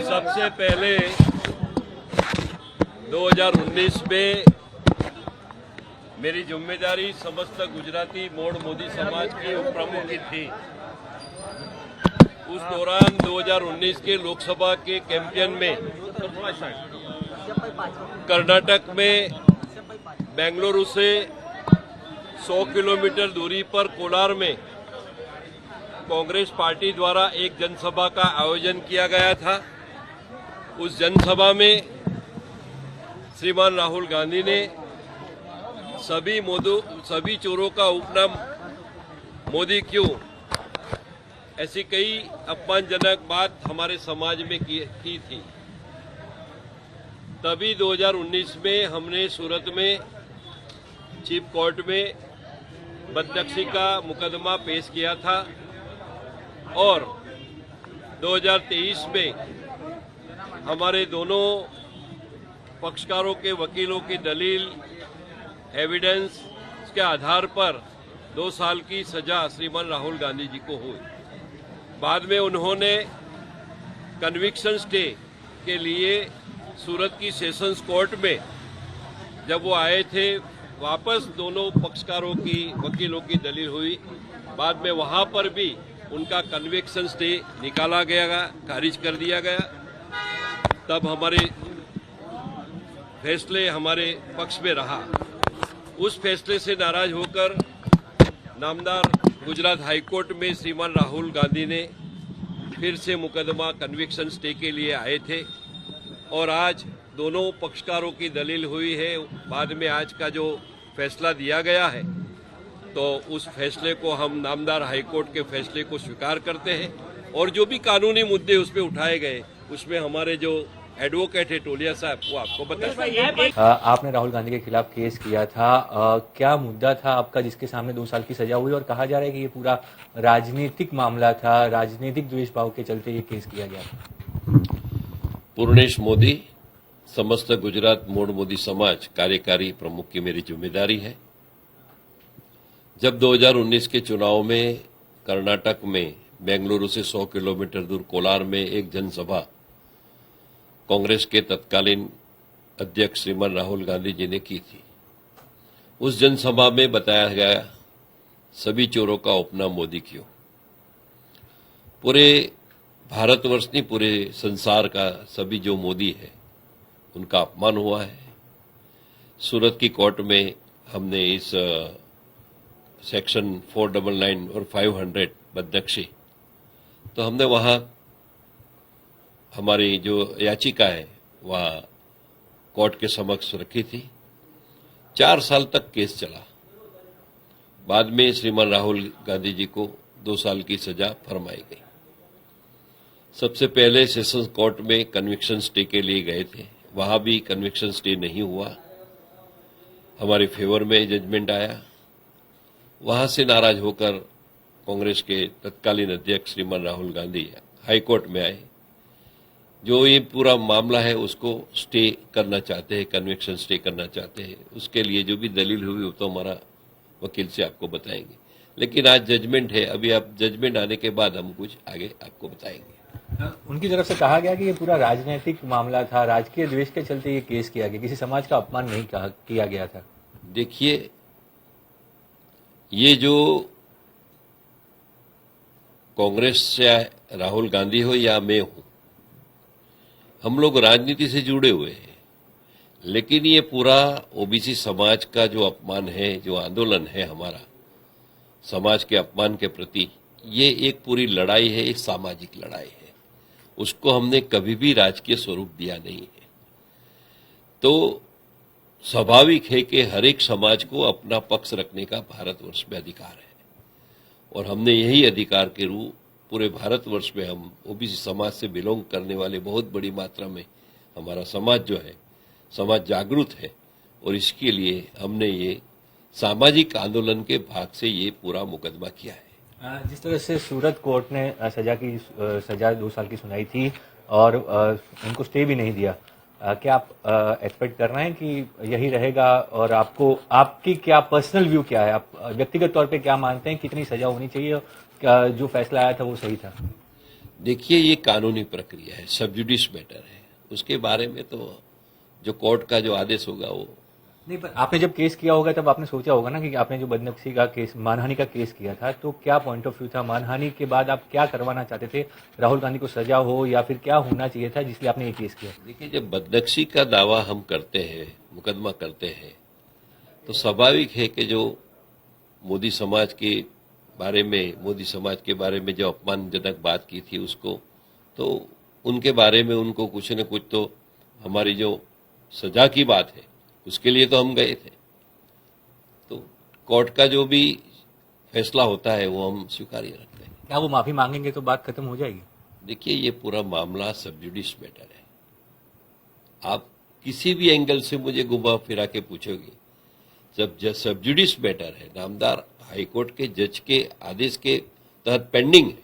सबसे पहले 2019 में मेरी जिम्मेदारी समस्त गुजराती मोड़ मोदी समाज के प्रमुख की थी। उस दौरान 2019 के लोकसभा के कैंपेन में कर्नाटक में बेंगलुरु से 100 किलोमीटर दूरी पर कोलार में कांग्रेस पार्टी द्वारा एक जनसभा का आयोजन किया गया था। उस जनसभा में श्रीमान राहुल गांधी ने सभी चोरों का उपनाम मोदी क्यों, ऐसी कई अपमानजनक बात हमारे समाज में की थी। तभी 2019 में हमने सूरत में चीफ कोर्ट में बदनक्षी का मुकदमा पेश किया था और 2023 में हमारे दोनों पक्षकारों के वकीलों की दलील एविडेंस के आधार पर 2 साल की सजा श्रीमान राहुल गांधी जी को हुई। बाद में उन्होंने कन्विक्शन स्टे के लिए सूरत की सेशंस कोर्ट में जब वो आए थे, वापस दोनों पक्षकारों की वकीलों की दलील हुई। बाद में वहां पर भी उनका कन्विक्शन स्टे निकाला गया, खारिज कर दिया गया। तब हमारे फैसले हमारे पक्ष में रहा। उस फैसले से नाराज होकर नामदार गुजरात हाईकोर्ट में श्रीमान राहुल गांधी ने फिर से मुकदमा कन्विक्शन स्टे के लिए आए थे और आज दोनों पक्षकारों की दलील हुई है। बाद में आज का जो फैसला दिया गया है, तो उस फैसले को हम नामदार हाईकोर्ट के फैसले को स्वीकार करते हैं और जो भी कानूनी मुद्दे उसमें उठाए गए, उसमें हमारे जो एडवोकेट है टोलिया साहब, वो आपको बताएं। आपने राहुल गांधी के खिलाफ केस किया था, क्या मुद्दा था आपका जिसके सामने 2 साल की सजा हुई? और कहा जा रहा है कि ये पूरा राजनीतिक मामला था, राजनीतिक द्वेष भाव के चलते ये केस किया गया था। पूर्णेश मोदी, समस्त गुजरात मोड़ मोदी समाज कार्यकारी प्रमुख की मेरी जिम्मेदारी है। जब 2019 के चुनाव में कर्नाटक में बेंगलुरु से 100 किलोमीटर दूर कोलार में एक जनसभा कांग्रेस के तत्कालीन अध्यक्ष श्रीमान राहुल गांधी जी ने की थी, उस जनसभा में बताया गया सभी चोरों का उपनाम मोदी क्यों। पूरे भारतवर्ष नहीं, पूरे संसार का सभी जो मोदी है उनका अपमान हुआ है। सूरत की कोर्ट में हमने इस सेक्शन 499 और 500 बदनक्षी, तो हमने वहां हमारी जो याचिका है वह कोर्ट के समक्ष रखी थी। 4 साल तक केस चला। बाद में श्रीमान राहुल गांधी जी को 2 साल की सजा फरमाई गई। सबसे पहले सेशंस कोर्ट में कन्विक्शन स्टे के लिए गए थे, वहां भी कन्विक्शन स्टे नहीं हुआ, हमारे फेवर में जजमेंट आया। वहां से नाराज होकर कांग्रेस के तत्कालीन अध्यक्ष श्रीमान राहुल गांधी हाईकोर्ट में आए। जो ये पूरा मामला है उसको स्टे करना चाहते हैं, कन्विक्शन स्टे करना चाहते हैं। उसके लिए जो भी दलील हुई वो तो हमारा वकील से आपको बताएंगे, लेकिन आज जजमेंट है। अभी आप जजमेंट आने के बाद हम कुछ आगे आपको बताएंगे। उनकी तरफ से कहा गया कि ये पूरा राजनीतिक मामला था, राजकीय द्वेष के चलते ये केस किया गया, किसी समाज का अपमान नहीं किया गया था। देखिए, ये जो कांग्रेस से राहुल गांधी हो या मैं हूं, हम लोग राजनीति से जुड़े हुए हैं, लेकिन ये पूरा ओबीसी समाज का जो अपमान है, जो आंदोलन है हमारा समाज के अपमान के प्रति, ये एक पूरी लड़ाई है, एक सामाजिक लड़ाई है। उसको हमने कभी भी राजकीय स्वरूप दिया नहीं है। तो स्वाभाविक है कि हर एक समाज को अपना पक्ष रखने का भारतवर्ष में अधिकार है और हमने यही अधिकार के रूप पूरे भारतवर्ष में, हम ओबीसी समाज से बिलोंग करने वाले बहुत बड़ी मात्रा में हमारा समाज जो है, समाज जागरूक है और इसके लिए हमने ये सामाजिक आंदोलन के भाग से ये पूरा मुकदमा किया है। जिस तरह से सूरत कोर्ट ने सजा 2 साल की सुनाई थी और उनको स्टे भी नहीं दिया, क्या आप एक्सपेक्ट कर रहे हैं कि यही रहेगा? और आपकी क्या पर्सनल व्यू क्या है? आप व्यक्तिगत तौर पे क्या मानते हैं, कितनी सजा होनी चाहिए? क्या जो फैसला आया था वो सही था? देखिए, ये कानूनी प्रक्रिया है, सब जुडिस मैटर है। उसके बारे में तो जो कोर्ट का जो आदेश होगा वो। नहीं, पर आपने जब केस किया होगा तब आपने सोचा होगा ना कि आपने जो बदनक्सी का केस, मानहानि का केस किया था, तो क्या पॉइंट ऑफ व्यू था? मानहानि के बाद आप क्या करवाना चाहते थे? राहुल गांधी को सजा हो या फिर क्या होना चाहिए था जिसलिए आपने ये केस किया? देखिए, जब बदनक्सी का दावा हम करते हैं, मुकदमा करते हैं, तो स्वाभाविक है कि जो मोदी समाज के बारे में, मोदी समाज के बारे में जो अपमानजनक बात की थी उसको, तो उनके बारे में उनको कुछ न कुछ तो हमारी जो सजा की बात है उसके लिए तो हम गए थे। तो कोर्ट का जो भी फैसला होता है वो हम स्वीकार्य रखते हैं। क्या वो माफी मांगेंगे तो बात खत्म हो जाएगी? देखिए, ये पूरा मामला सब जुडिस मैटर है। आप किसी भी एंगल से मुझे घुमा फिरा के पूछोगे, जब सब जुडिस मैटर है, नामदार हाईकोर्ट के जज के आदेश के तहत पेंडिंग है,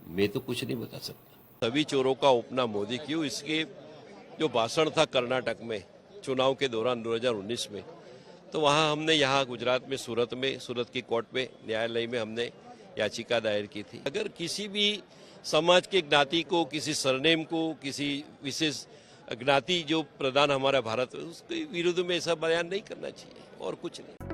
मैं तो कुछ नहीं बता सकता। सभी चोरों का उपना मोदी क्यों, इसके जो भाषण था कर्नाटक में चुनाव के दौरान 2019 में, तो वहां हमने यहाँ गुजरात में सूरत की कोर्ट में, न्यायालय में हमने याचिका दायर की थी। अगर किसी भी समाज के ज्ञाति को, किसी सरनेम को, किसी विशेष ज्ञाति जो प्रधान हमारा भारत है, उसके विरुद्ध में ऐसा बयान नहीं करना चाहिए और कुछ नहीं।